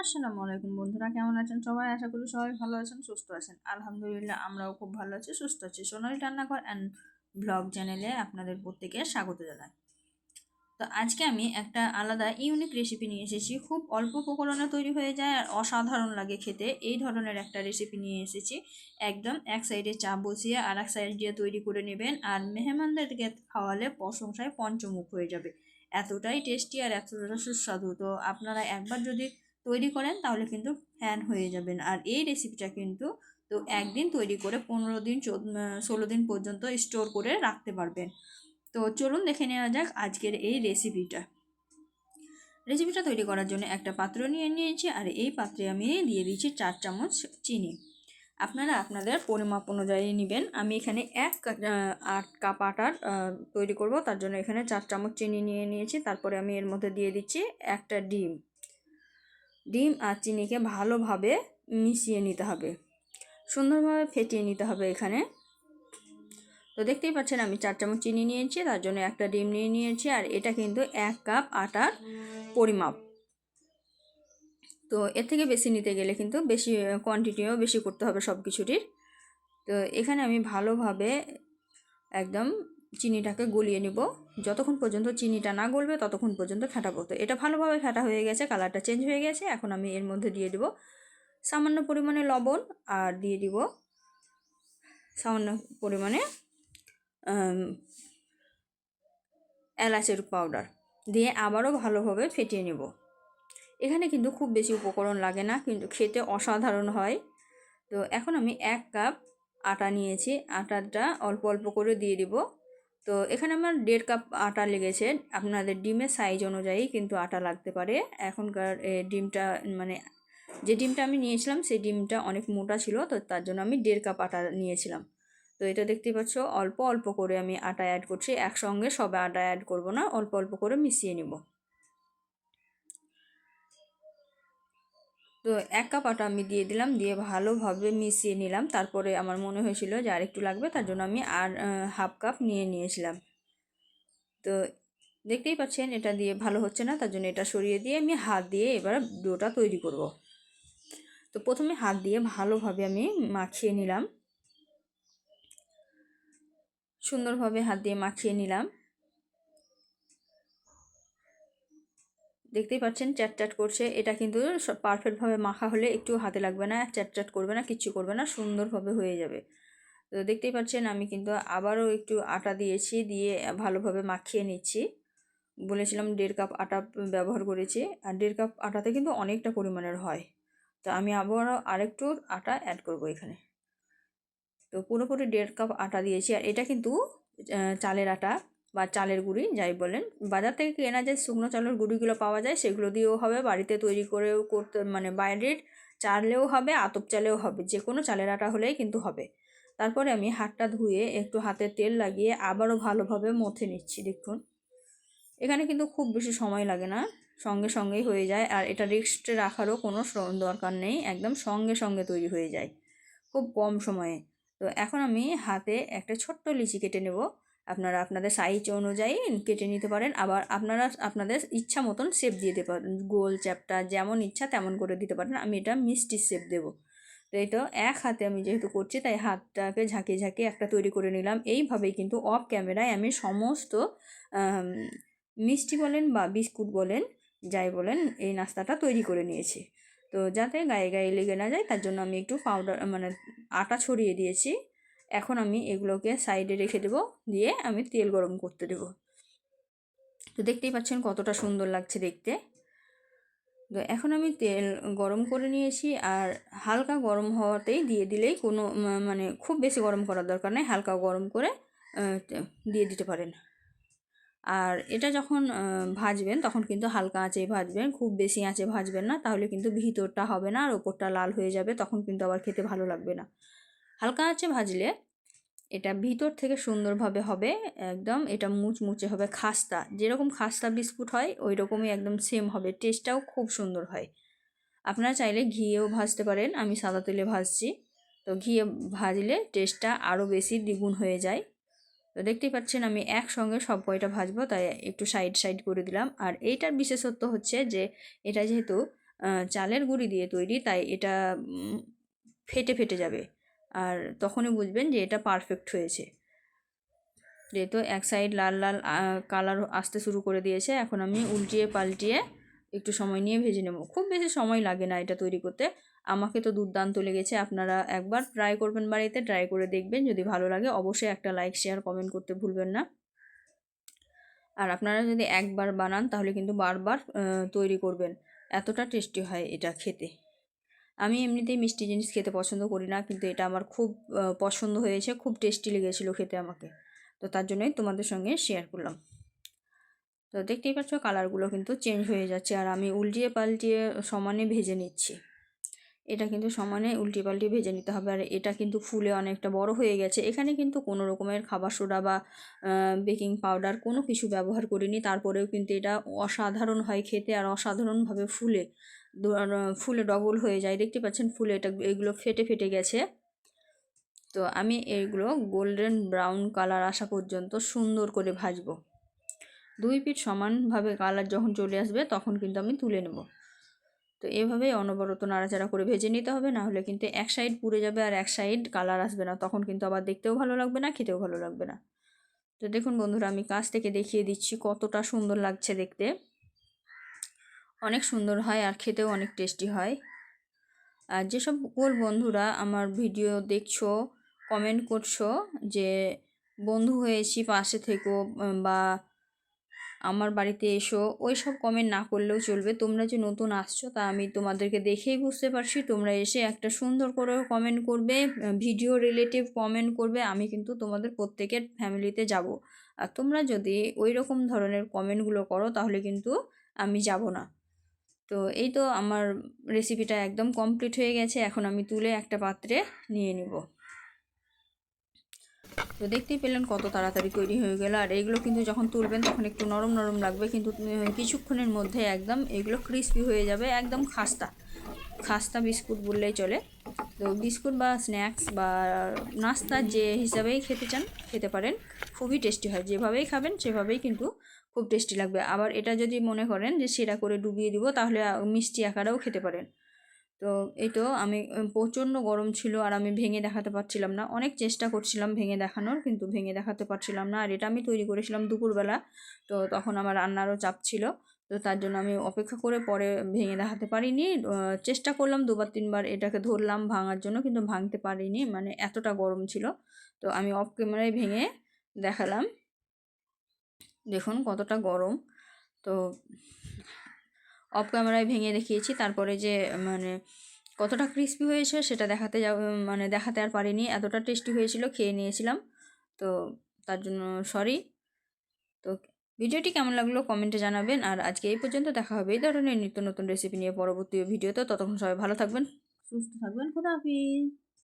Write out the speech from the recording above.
আসসালামু আলাইকুম বন্ধুরা, কেমন আছেন সবাই? আশা করি সবাই ভালো আছেন, সুস্থ আছেন। আলহামদুলিল্লাহ, আমরাও খুব ভালো আছি, সুস্থ আছি। সোনালী রান্নাঘর অ্যান্ড ব্লগ চ্যানেলে আপনাদের প্রত্যেকে স্বাগত জানাই। তো আজকে আমি একটা আলাদা ইউনিক রেসিপি নিয়ে এসেছি। খুব অল্প উপকরণে তৈরি হয়ে যায় আর অসাধারণ লাগে খেতে। এই ধরনের একটা রেসিপি নিয়ে এসেছি। একদম এক সাইডে চা বসিয়ে আর এক সাইড দিয়ে তৈরি করে নেবেন, আর মেহমানদেরকে খাওয়ালে প্রশংসায় পঞ্চমুখ হয়ে যাবে। এতটাই টেস্টি আর এতটা সুস্বাদু। তো আপনারা একবার যদি তৈরি করেন তাহলে কিন্তু ফ্যান হয়ে যাবেন। আর এই রেসিপিটা কিন্তু একদিন তৈরি করে 15 দিন 16 দিন পর্যন্ত স্টোর করে রাখতে পারবেন। তো চলুন দেখে নেওয়া যাক আজকের এই রেসিপিটা তৈরি করার জন্য একটা পাত্র নিয়ে নিয়েছি, আর এই পাত্রে আমি দিয়ে দিচ্ছি 4 চামচ চিনি। আপনারা আপনাদের পরিমাপ অনুযায়ী নেবেন। আমি এখানে 8 কাপ আটার তৈরি করব, তার জন্য এখানে 4 চামচ চিনি নিয়ে নিয়েছি। তারপরে আমি এর মধ্যে দিয়ে দিচ্ছি একটা ডিম আর চিনিকে ভালোভাবে মিশিয়ে নিতে হবে, সুন্দরভাবে ফেটিয়ে নিতে হবে এখানে। তো দেখতেই পাচ্ছেন আমি 4 চামচ চিনি নিয়েছি, তার জন্য একটা ডিম নিয়ে নিয়েছি, আর এটা কিন্তু 1 কাপ আটার পরিমাপ। তো এর থেকে বেশি নিতে গেলে কিন্তু বেশি কোয়ান্টিটিও বেশি করতে হবে সব কিছুটির। তো এখানে আমি ভালোভাবে একদম চিনিটাকে গলিয়ে নিব। যতক্ষণ পর্যন্ত চিনিটা না গলবে ততক্ষণ পর্যন্ত ফেটাবো। তো এটা ভালোভাবে ফেটা হয়ে গেছে, কালারটা চেঞ্জ হয়ে গেছে। এখন আমি এর মধ্যে দিয়ে দেব সামান্য পরিমাণে লবণ, আর দিয়ে দিব সামান্য পরিমাণে এলাচের পাউডার দিয়ে আবারও ভালোভাবে ফেটিয়ে নেব। এখানে কিন্তু খুব বেশি উপকরণ লাগে না, কিন্তু খেতে অসাধারণ হয়। তো এখন আমি 1 কাপ আটা নিয়েছি, আটাটা অল্প অল্প করে দিয়ে দিব। তো এখানে আমার 1.5 কাপ আটা লেগেছে। আপনাদের ডিমের সাইজ অনুযায়ী কিন্তু আটা লাগতে পারে। এখনকার ডিমটা মানে যে ডিমটা আমি নিয়েছিলাম সেই ডিমটা অনেক মোটা ছিল, তো তার জন্য আমি 1.5 কাপ আটা নিয়েছিলাম। তো এটা দেখতেই পাচ্ছ, অল্প অল্প করে আমি আটা অ্যাড করছি। একসঙ্গে সব আটা অ্যাড করব না, অল্প অল্প করে মিশিয়ে নিব। তো 1 কাপ আটা আমি দিয়ে দিলাম, দিয়ে ভালোভাবে মিশিয়ে নিলাম। তারপরে আমার মনে হয়েছিল যে আর একটু লাগবে, তার জন্য আমি আর হাফ কাপ নিয়ে নিয়েছিলাম। তো দেখতেই পাচ্ছেন এটা দিয়ে ভালো হচ্ছে না, তার জন্য এটা সরিয়ে দিয়ে আমি হাত দিয়ে এবার ডোটা তৈরি করব। তো প্রথমে হাত দিয়ে ভালোভাবে আমি মাখিয়ে নিলাম, সুন্দরভাবে হাত দিয়ে মাখিয়ে নিলাম। দেখতেই পাচ্ছেন চ্যাট করছে। এটা কিন্তু পারফেক্টভাবে মাখা হলে একটু হাতে লাগবে না, চ্যাট করবে না, কিচ্ছু করবে না, সুন্দরভাবে হয়ে যাবে। তো দেখতেই পাচ্ছেন আমি কিন্তু আবারও একটু আটা দিয়েছি, দিয়ে ভালোভাবে মাখিয়ে নিচ্ছি। বলেছিলাম 1.5 কাপ আটা ব্যবহার করেছি, আর 1.5 কাপ আটাতে কিন্তু অনেকটা পরিমাণের হয়। তো আমি আবারও আরেকটু আটা অ্যাড করব এখানে। তো পুরোপুরি 1.5 কাপ আটা দিয়েছি, আর এটা কিন্তু চালের আটা বা চালের গুঁড়ি যাই বলেন। বাজার থেকে কেনা যায় শুকনো চালের গুঁড়িগুলো পাওয়া যায়, সেগুলো দিয়েও হবে। বাড়িতে তৈরি করেও করতে মানে বাইরের চালেও হবে, আতপ চালেও হবে, যে কোনো চালের আটা হলেই কিন্তু হবে। তারপরে আমি হাতটা ধুয়ে একটু হাতে তেল লাগিয়ে আবারও ভালোভাবে মথে নিচ্ছি। দেখুন এখানে কিন্তু খুব বেশি সময় লাগে না, সঙ্গে সঙ্গেই হয়ে যায়। আর এটা রেস্টে রাখারও কোনো দরকার নেই, একদম সঙ্গে সঙ্গে তৈরি হয়ে যায় খুব কম সময়ে। তো এখন আমি হাতে একটা ছোট্ট লিচি কেটে নেব। আপনারা আপনাদের সাইজ অনুযায়ী কেটে নিতে পারেন, আবার আপনারা আপনাদের ইচ্ছা মতন শেপ দিতে পারেন, গোল চ্যাপটা যেমন ইচ্ছা তেমন করে দিতে পারেন। আমি এটা মিষ্টি শেপ দেবো। তো এই তো এক হাতে আমি যেহেতু করছি, তাই হাতটাকে ঝাঁকিয়ে ঝাঁকিয়ে একটা তৈরি করে নিলাম। এইভাবেই কিন্তু অফ ক্যামেরায় আমি সমস্ত মিষ্টি বলেন বা বিস্কুট বলেন যাই বলেন এই নাস্তাটা তৈরি করে নিয়েছি। তো যাতে গায়ে গায়ে লেগে না যায় তার জন্য আমি একটু পাউডার মানে আটা ছড়িয়ে দিয়েছি। এখন আমি এগুলোকে সাইডে রেখে দেবো, দিয়ে আমি তেল গরম করতে দেবো। তো দেখতেই পাচ্ছেন কতটা সুন্দর লাগছে দেখতে। তো এখন আমি তেল গরম করে নিয়েছি, আর হালকা গরম হওয়াতেই দিয়ে দিলেই কোনো মানে খুব বেশি গরম করার দরকার নেই, হালকা গরম করে দিয়ে দিতে পারেন। আর এটা যখন ভাজবেন তখন কিন্তু হালকা আঁচেই ভাজবেন, খুব বেশি আঁচে ভাজবেন না, তাহলে কিন্তু ভিতরটা হবে না আর ওপরটা লাল হয়ে যাবে, তখন কিন্তু আবার খেতে ভালো লাগবে না। হালকা আঁচে ভাজলে এটা ভিতর থেকে সুন্দরভাবে হবে, একদম এটা মুচমুচে হবে, খাস্তা যেরকম খাস্তা বিস্কুট হয় ওই রকমই একদম সেম হবে, টেস্টটাও খুব সুন্দর হয়। আপনারা চাইলে ঘিয়েও ভাজতে পারেন, আমি সাদা তেলে ভাজছি। তো ঘিয়ে ভাজলে টেস্টটা আরও বেশি দ্বিগুণ হয়ে যায়। তো দেখতেই পাচ্ছেন আমি একসঙ্গে সব কয়টা ভাজবো, তাই একটু সাইড সাইড করে দিলাম। আর এইটার বিশেষত্ব হচ্ছে যে এটা যেহেতু চালের গুঁড়ি দিয়ে তৈরি, তাই এটা ফেটে ফেটে যাবে, আর তখনই বুঝবেন যে এটা পারফেক্ট হয়েছে। যেহেতু এক সাইড লাল লাল কালার আসতে শুরু করে দিয়েছে, এখন আমি উল্টিয়ে পাল্টিয়ে একটু সময় নিয়ে ভেজে নেব। খুব বেশি সময় লাগে না এটা তৈরি করতে। আমাকে তো দুর্দান্ত লেগেছে। আপনারা একবার ট্রাই করবেন, বাড়িতে ট্রাই করে দেখবেন, যদি ভালো লাগে অবশ্যই একটা লাইক শেয়ার কমেন্ট করতে ভুলবেন না। আর আপনারা যদি একবার বানান তাহলে কিন্তু বারবার তৈরি করবেন, এতটা টেস্টি হয় এটা খেতে। আমি এমনিতেই মিষ্টি জিনিস খেতে পছন্দ করি না, কিন্তু এটা আমার খুব পছন্দ হয়েছে, খুব টেস্টি লেগেছিলো খেতে আমাকে, তো তার জন্যই তোমাদের সঙ্গে শেয়ার করলাম। তো দেখতেই পাচ্ছ কালারগুলো কিন্তু চেঞ্জ হয়ে যাচ্ছে, আর আমি উল্টিয়ে পাল্টিয়ে সমানে ভেজে নিচ্ছি। এটা কিন্তু সমানে উল্টিয়ে পাল্টিয়ে ভেজে নিতে হবে। আর এটা কিন্তু ফুলে অনেকটা বড় হয়ে গেছে। এখানে কিন্তু কোনো রকমের খাবার সোডা বা বেকিং পাউডার কোনো কিছু ব্যবহার করিনি, তারপরেও কিন্তু এটা অসাধারণ হয় খেতে, আর অসাধারণভাবে ফুলে ফুলে ডবল হয়ে যায়। দেখতে পাচ্ছেন ফুলে এগুলো ফেটে ফেটে গেছে। তো আমি এইগুলো গোল্ডেন ব্রাউন কালার আসা পর্যন্ত সুন্দর করে ভাজবো। 2 পিঠ সমানভাবে কালার যখন চলে আসবে তখন কিন্তু আমি তুলে নেব। তো এভাবেই অনবরত নাড়াচাড়া করে ভেজে নিতে হবে, না হলে কিন্তু এক সাইড পুড়ে যাবে আর এক সাইড কালার আসবে না, তখন কিন্তু আবার দেখতেও ভালো লাগবে না, খেতেও ভালো লাগবে না। তো দেখুন বন্ধুরা, আমি কাছ থেকে দেখিয়ে দিচ্ছি কতটা সুন্দর লাগছে দেখতে। অনেক সুন্দর হয় আর খেতেও অনেক টেস্টি হয়। আর যেসব বন্ধুরা আমার ভিডিও দেখছো, কমেন্ট করছো যে বন্ধু হয়েছি পাশে থেকো বা আমার বাড়িতে এসো, ওই সব কমেন্ট না করলেও চলবে। তোমরা যে নতুন আসছো তা আমি তোমাদেরকে দেখেই বুঝতে পারছি। তোমরা এসে একটা সুন্দর করে কমেন্ট করবে, ভিডিও রিলেটিভ কমেন্ট করবে, আমি কিন্তু তোমাদের প্রত্যেকের ফ্যামিলিতে যাব। আর তোমরা যদি ওই রকম ধরনের কমেন্টগুলো করো তাহলে কিন্তু আমি যাব না। তো এই তো আমার রেসিপিটা একদম কমপ্লিট হয়ে গেছে। এখন আমি তুলে একটা পাত্রে নিয়ে নিব। তো দেখতেই পেলেন কত তাড়াতাড়ি তৈরি হয়ে গেল। আর এইগুলো কিন্তু যখন তুলবেন তখন একটু নরম নরম লাগবে, কিন্তু কিছুক্ষণের মধ্যে একদম এগুলো ক্রিস্পি হয়ে যাবে, একদম খাস্তা খাস্তা বিস্কুট বললেই চলে। তো বিস্কুট বা স্ন্যাক্স বা নাস্তা যে হিসাবেই খেতে চান খেতে পারেন, খুবই টেস্টি হয়। যেভাবেই খাবেন সেভাবেই কিন্তু খুব টেস্টি লাগবে। আবার এটা যদি মনে করেন যে সেরা করে ডুবিয়ে দিব তাহলে মিষ্টি আকারেও খেতে পারেন। তো এই তো আমি প্রচণ্ড গরম ছিল আর আমি ভেঙে দেখাতে পারছিলাম না, অনেক চেষ্টা করছিলাম ভেঙে দেখানোর, কিন্তু ভেঙে দেখাতে পারছিলাম না। আর এটা আমি তৈরি করেছিলাম দুপুরবেলা, তো তখন আমার রান্নারও চাপ ছিল, তো তার জন্য আমি অপেক্ষা করে পরে ভেঙে দেখাতে পারিনি। চেষ্টা করলাম 2-3বার এটাকে ধরলাম ভাঙার জন্য, কিন্তু ভাঙতে পারিনি, মানে এতটা গরম ছিল। তো আমি অফ ক্যামেরায় ভেঙে দেখালাম, দেখুন কতটা গরম। তো অফ ক্যামেরায় ভেঙে দেখিয়েছি, তারপরে যে মানে কতটা ক্রিস্পি হয়েছে সেটা দেখাতে আর পারিনি। এতটা টেস্টি হয়েছিল, খেয়ে নিয়েছিলাম, তো তার জন্য সরি। তো ভিডিওটি কেমন লাগলো কমেন্টে জানাবেন। আর আজকে এই পর্যন্ত, দেখা হবে এই ধরনের নিত্য নতুন রেসিপি নিয়ে পরবর্তী ভিডিওতে। ততক্ষণ সবাই ভালো থাকবেন, সুস্থ থাকবেন, খোদা হাফিজ।